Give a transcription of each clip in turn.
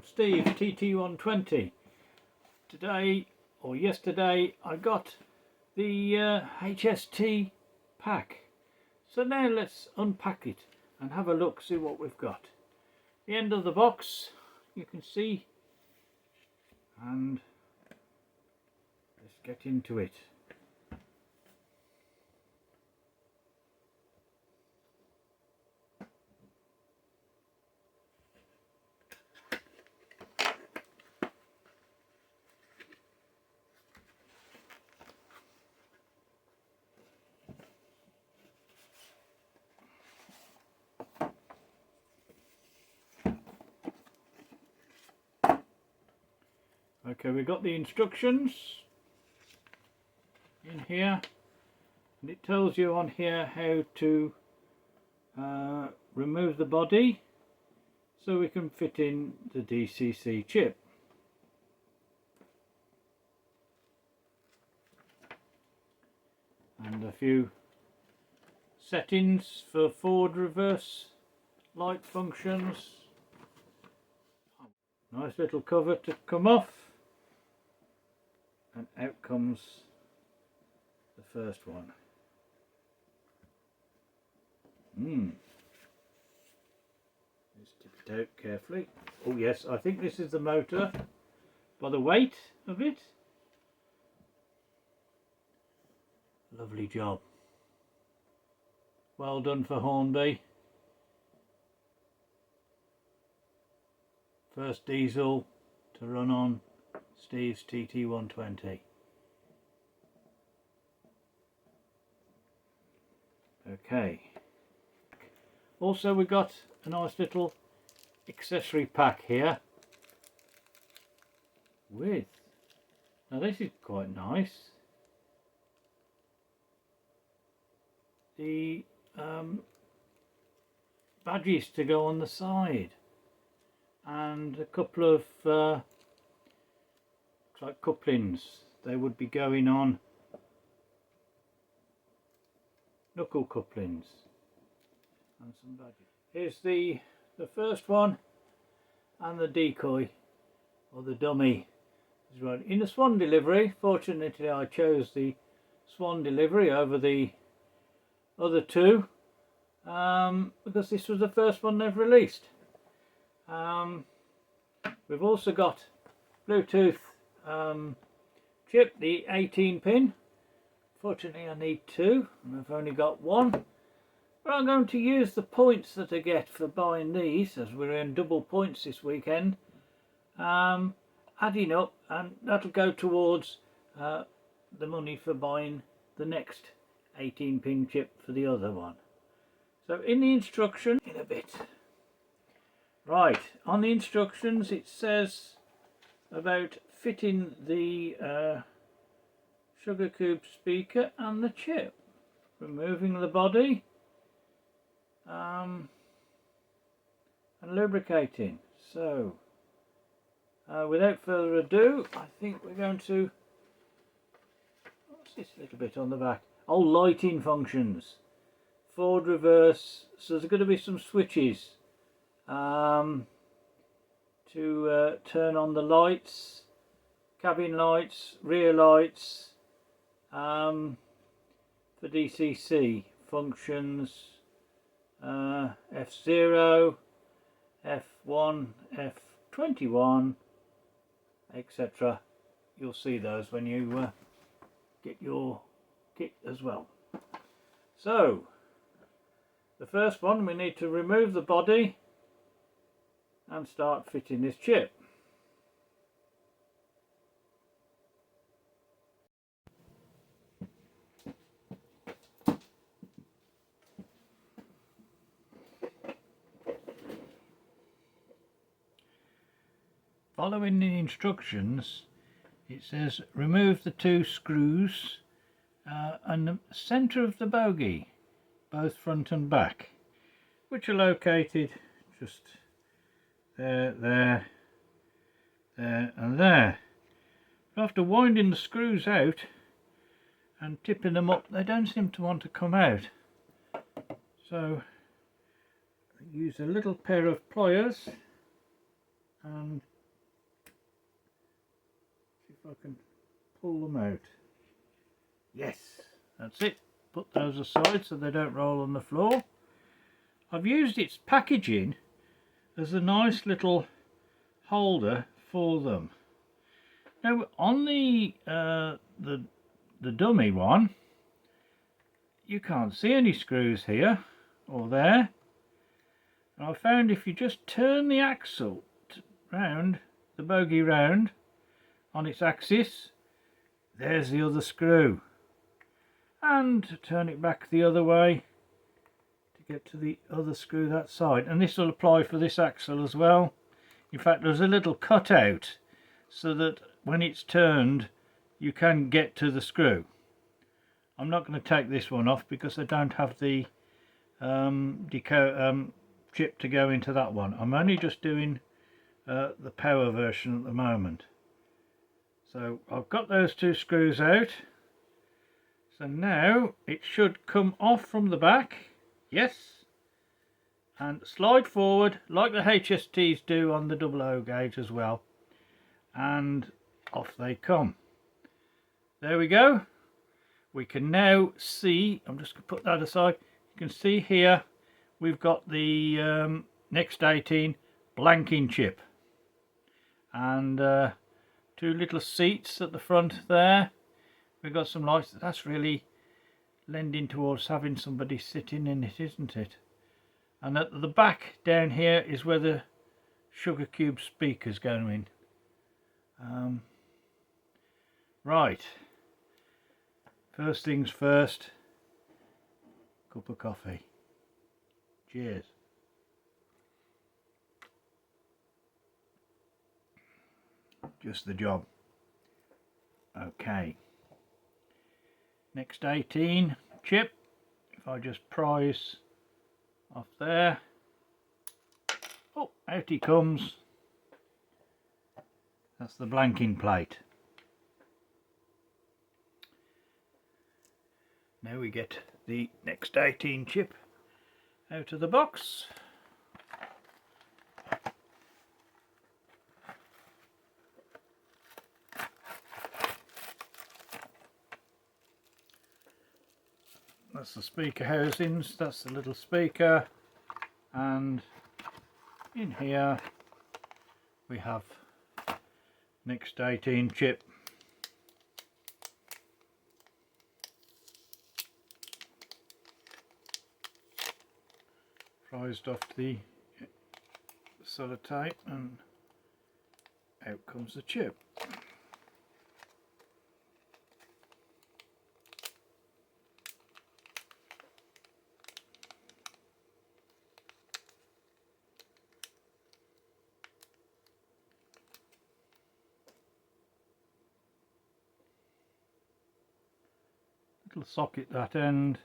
I'm Steve, TT120. Today, or yesterday, I got the HST pack. So now let's unpack it and have a look, see what we've got. The end of the box, you can see, and let's get into it. Okay, we've got the instructions in here, and it tells you on here how to remove the body so we can fit in the DCC chip. And a few settings for forward reverse light functions. Nice little cover to come off, and out comes the first one. Let's tip it out carefully. Oh yes, I think this is the motor by the weight of it. Lovely job. Well done for Hornby. First diesel to run on Steve's TT120. Okay. Also we got a nice little accessory pack here with, now this is quite nice, the badges to go on the side, and a couple of looks like couplings. They would be going on knuckle couplings, and some badges. Here's the first one, and the decoy or the dummy is right in the swan delivery. Fortunately I chose the swan delivery over the other two because this was the first one they've released. We've also got Bluetooth chip, the 18 pin. Fortunately I need two and I've only got one, but I'm going to use the points that I get for buying these, as we're in double points this weekend, adding up, and that'll go towards the money for buying the next 18 pin chip for the other one. So in the instruction in a bit. Right, on the instructions it says about fitting the sugar cube speaker and the chip, removing the body and lubricating. So without further ado, I think we're going to, what's this little bit on the back? Oh, lighting functions, forward, reverse. So there's going to be some switches to turn on the lights, cabin lights, rear lights, for DCC functions, F0, F1, F21, etc. You'll see those when you get your kit as well. So the first one, we need to remove the body and start fitting this chip. Following the instructions, it says remove the two screws and the centre of the bogie, both front and back, which are located just there, there, there and there. After winding the screws out and tipping them up, they don't seem to want to come out. So use a little pair of pliers and if I can pull them out. Yes, that's it. Put those aside so they don't roll on the floor. I've used its packaging as a nice little holder for them. Now on the dummy one, you can't see any screws here or there. And I found if you just turn the axle round, the bogie round on its axis, there's the other screw. And turn it back the other way to get to the other screw that side. And this will apply for this axle as well. In fact, there's a little cutout so that when it's turned you can get to the screw. I'm not going to take this one off because I don't have the chip to go into that one. I'm only just doing the power version at the moment. So I've got those two screws out. So now it should come off from the back. Yes. And slide forward like the HSTs do on the 00 gauge as well. And off they come. There we go. We can now see, I'm just going to put that aside, you can see here we've got the Next 18 blanking chip. And two little seats at the front there. We've got some lights. That's really lending towards having somebody sitting in it, isn't it? And at the back down here is where the sugar cube speakers go in. Right. First things first. Cup of coffee. Cheers. Just the job. Okay. Next 18 chip. If I just prise off there. Oh, out he comes. That's the blanking plate. Now we get the Next 18 chip out of the box. That's the speaker housings, that's the little speaker, and in here we have Next 18 chip. Prized off the sellotape and out comes the chip. Little socket that end,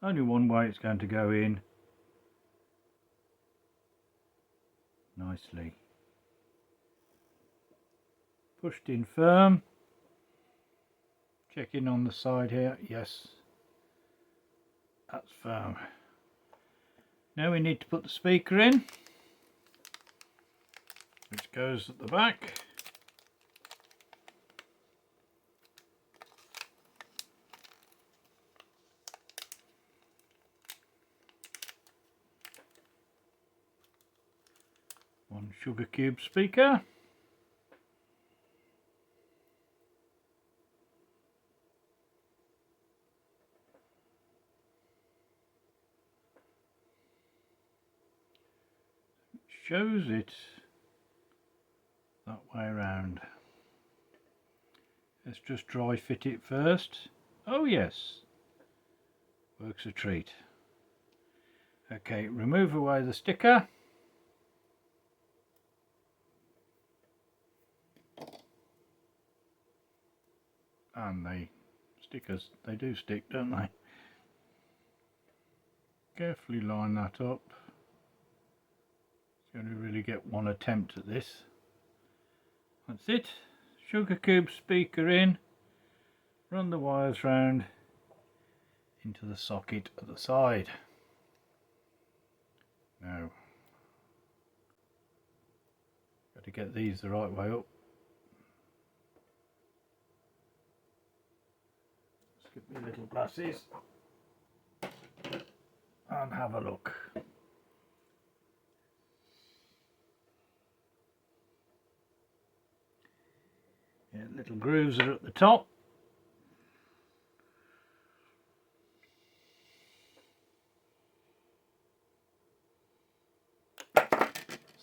only one way it's going to go in. Nicely pushed in firm. Checking on the side here, yes, that's firm. Now we need to put the speaker in, which goes at the back. One sugar cube speaker. Shows it that way around. Let's just dry fit it first. Oh yes, works a treat. Okay, remove away the sticker. And the stickers, they do stick, don't they? Carefully line that up. It's going to really get one attempt at this. That's it. Sugar cube speaker in. Run the wires round into the socket at the side. Now, got to get these the right way up. your little glasses and have a look. Yeah, little grooves are at the top.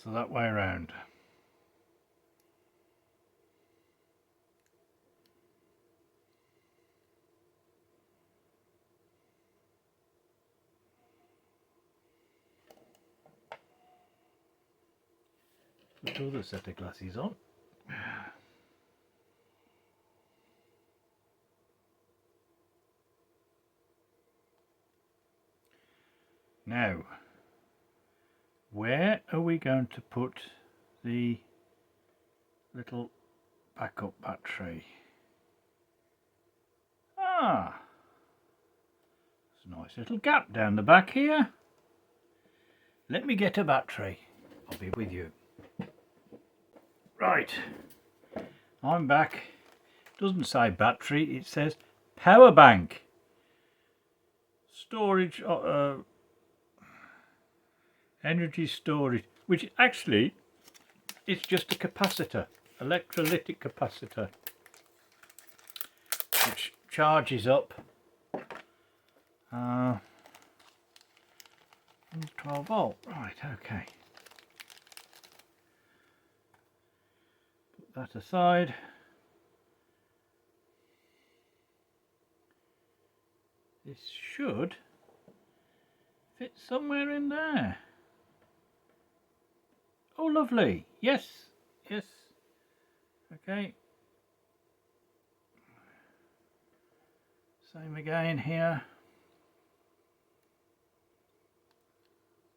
So that way around. Put the other set of glasses on. Now, where are we going to put the little backup battery? Ah, there's a nice little gap down the back here. Let me get a battery. I'll be with you. Right, I'm back. It doesn't say battery, it says power bank. Storage, energy storage, which actually it's just a capacitor, electrolytic capacitor, which charges up 12 volt. Right, okay. Put that aside. This should fit somewhere in there. Oh, lovely. Yes, yes. Okay. Same again here.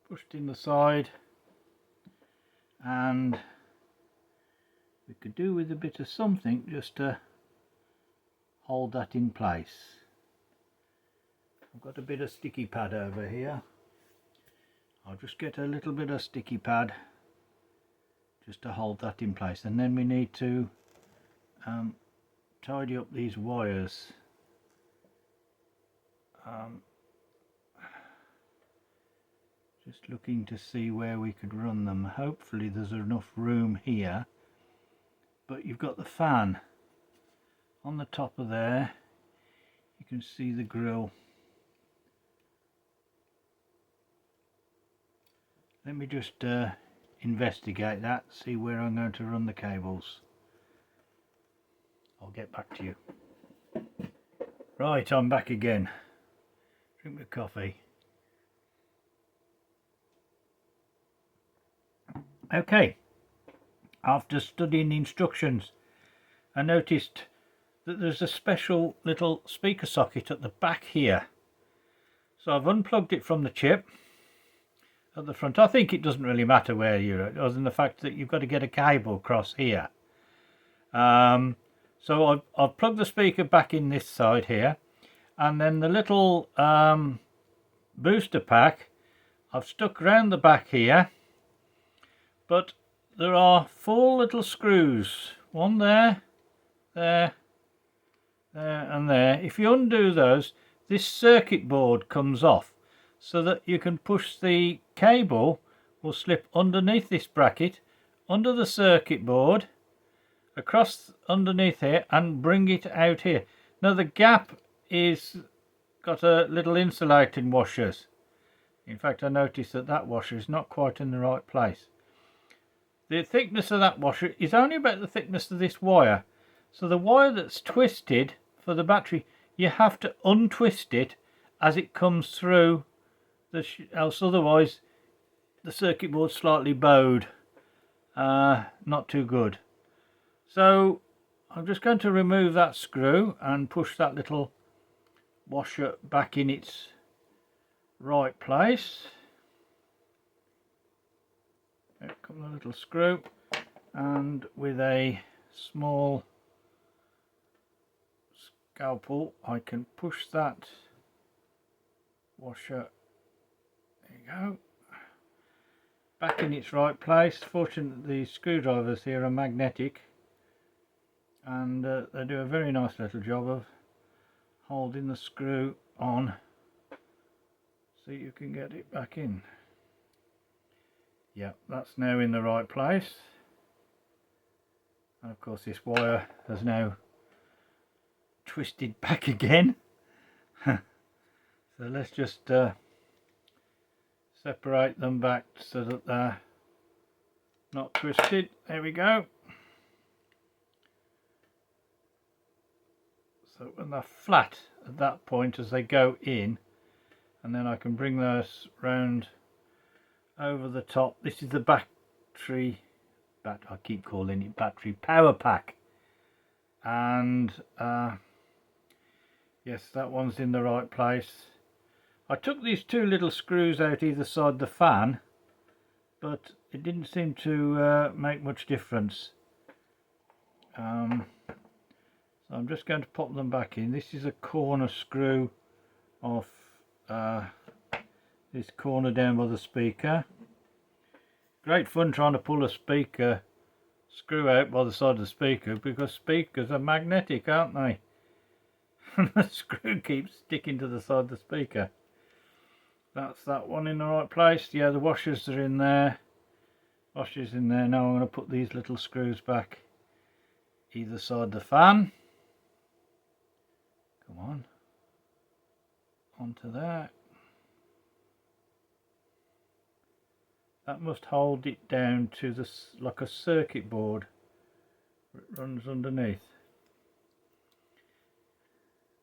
Pushed in the side, and we could do with a bit of something just to hold that in place. I've got a bit of sticky pad over here. I'll just get a little bit of sticky pad just to hold that in place, and then we need to tidy up these wires. Just looking to see where we could run them. Hopefully there's enough room here, but you've got the fan on the top of there. You can see the grill. Let me just investigate that, see where I'm going to run the cables. I'll get back to you. Right, I'm back again. Drink my coffee. Okay, after studying the instructions, I noticed that there's a special little speaker socket at the back here. So I've unplugged it from the chip at the front. I think it doesn't really matter where you're at, other than the fact that you've got to get a cable across here. So I've plugged the speaker back in this side here, and then the little booster pack I've stuck around the back here. But there are 4 little screws, one there, there, there and there. If you undo those, this circuit board comes off, so that you can push the cable, will slip underneath this bracket, under the circuit board, across underneath here, and bring it out here. Now the gap is got a little insulating washers. In fact, I noticed that that washer is not quite in the right place. The thickness of that washer is only about the thickness of this wire. So the wire that's twisted for the battery, you have to untwist it as it comes through, else otherwise the circuit board's slightly bowed. Not too good. So I'm just going to remove that screw and push that little washer back in its right place. A couple of little screw, and with a small scalpel I can push that washer, there you go, back in its right place. Fortunately the screwdrivers here are magnetic, and they do a very nice little job of holding the screw on so you can get it back in. Yeah, that's now in the right place. And of course this wire has now twisted back again. So let's just separate them back so that they're not twisted. There we go. So when they're flat at that point as they go in, and then I can bring those round over the top. This is the battery, I keep calling it battery power pack, and yes, that one's in the right place. I took these two little screws out either side the fan, but it didn't seem to make much difference. So I'm just going to pop them back in. This is a corner screw off this corner down by the speaker. Great fun trying to pull a speaker screw out by the side of the speaker, because speakers are magnetic, aren't they? And the screw keeps sticking to the side of the speaker. That's that one in the right place. Yeah, the washers are in there. Washers in there. Now I'm going to put these little screws back either side the fan. Come on. Onto there. That must hold it down to this, like a circuit board. It runs underneath.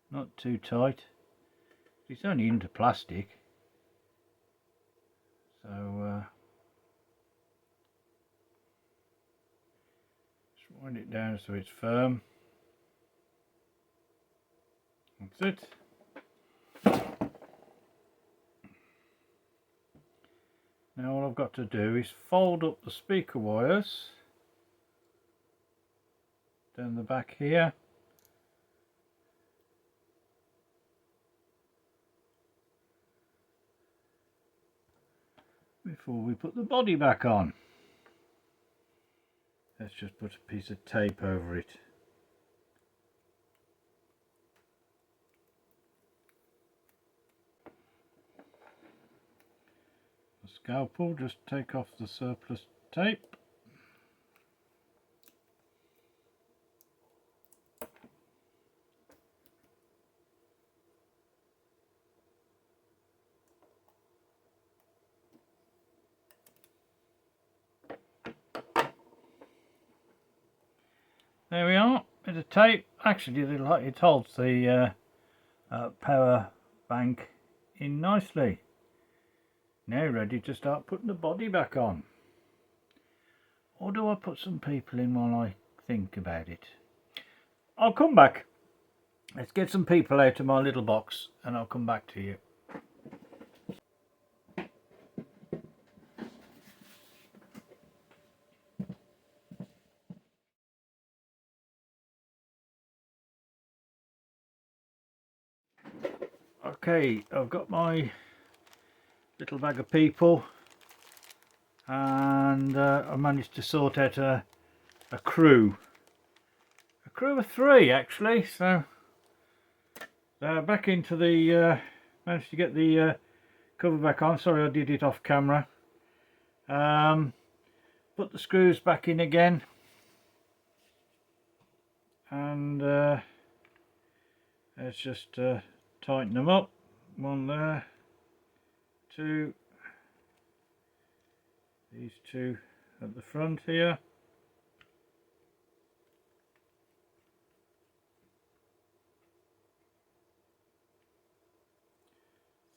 Not too tight. It's only into plastic. So just wind it down so it's firm. That's it. Now all I've got to do is fold up the speaker wires down the back here. Before we put the body back on. Let's just put a piece of tape over it. The scalpel, just take off the surplus tape. There we are, bit of tape. Actually, it holds the power bank in nicely. Now ready to start putting the body back on. Or do I put some people in while I think about it? I'll come back. Let's get some people out of my little box and I'll come back to you. Okay, I've got my little bag of people, and I managed to sort out a crew of 3 actually. So back into the managed to get the cover back on. Sorry I did it off camera. Put the screws back in again, and let's just tighten them up. One there, 2, these 2 at the front here,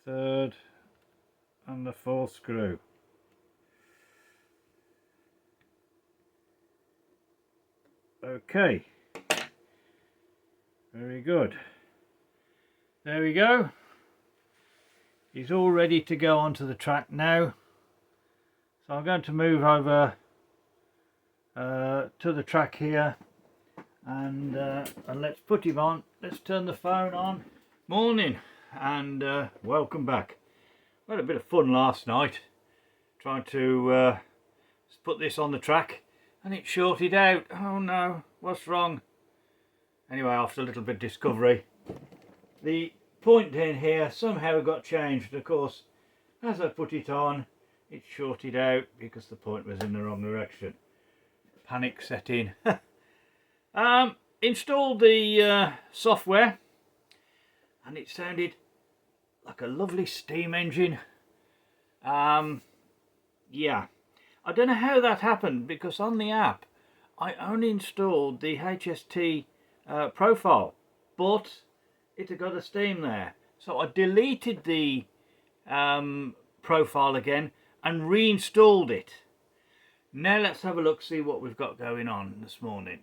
third, and the 4th screw. Okay, very good. There we go. He's all ready to go onto the track now. So I'm going to move over to the track here, and let's put him on. Let's turn the phone on. Morning, and welcome back. We had a bit of fun last night trying to put this on the track, and it shorted out. Oh no, what's wrong? Anyway, after a little bit of discovery, the point in here somehow got changed. Of course, as I put it on, it shorted out because the point was in the wrong direction. Panic set in. Installed the software, and it sounded like a lovely steam engine. Yeah, I don't know how that happened, because on the app I only installed the HST profile, but it had got a steam there, so I deleted the profile again and reinstalled it. Now let's have a look, see what we've got going on this morning.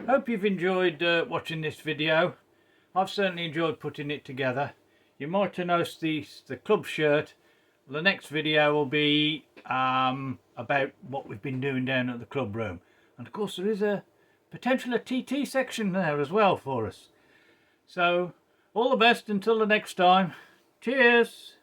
Hope you've enjoyed watching this video. I've certainly enjoyed putting it together. You might have noticed the club shirt. The next video will be about what we've been doing down at the club room, and of course there is a potential TT section there as well for us. So all the best until the next time. Cheers.